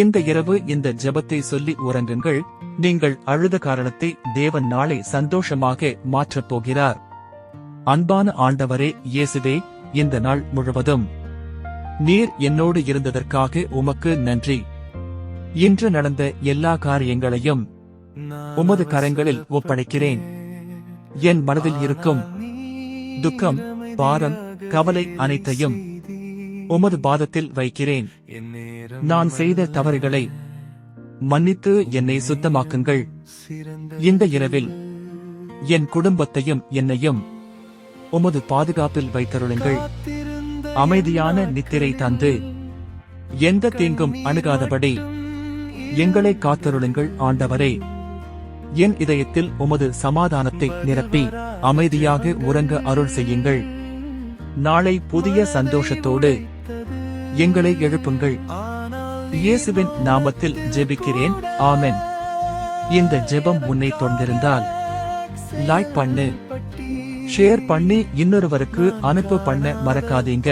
இந்த இரவு இந்த ஜெபத்தை சொல்லி உறங்குங்கள். நீங்கள் அழுத காரணத்தை தேவன் நாளை சந்தோஷமாக மாற்றப் போகிறார். அன்பான ஆண்டவரே இயேசுவே, இந்த நாள் முழுவதும் நீர் என்னோடு இருந்ததற்காக உமக்கு நன்றி. இன்று நடந்த எல்லா காரியங்களையும் உமது கரங்களில் ஒப்படைக்கிறேன். என் மனதில் இருக்கும் துக்கம், பாரம், கவலை அனைத்தையும் உமது பாதத்தில் வைக்கிறேன். நான் செய்த தவறுகளை மன்னித்து என்னை சுத்தமாக்குங்கள். இந்த இரவில் என் குடும்பத்தையும் என்னையும் உமது பாதுகாப்பில் வைத்தருளுங்கள். அமைதியான நித்திரை தந்து எந்த தீங்கும் அணுகாதபடி எங்களை காத்தருளுங்கள் ஆண்டவரே. என் இதயத்தில் உமது சமாதானத்தை நிரப்பி அமைதியாக உறங்க அருள் செய்யுங்கள். நாளை புதிய சந்தோஷத்தோடு எங்களை எழுப்புங்கள். இயேசுவின் நாமத்தில் ஜெபிக்கிறேன், ஆமென். இந்த ஜெபம் உன்னை தொடர்ந்திருந்தால் லைக் பண்ணு, ஷேர் பண்ணி இன்னொருவருக்கு அனுப்ப பண்ண மறக்காதீங்க.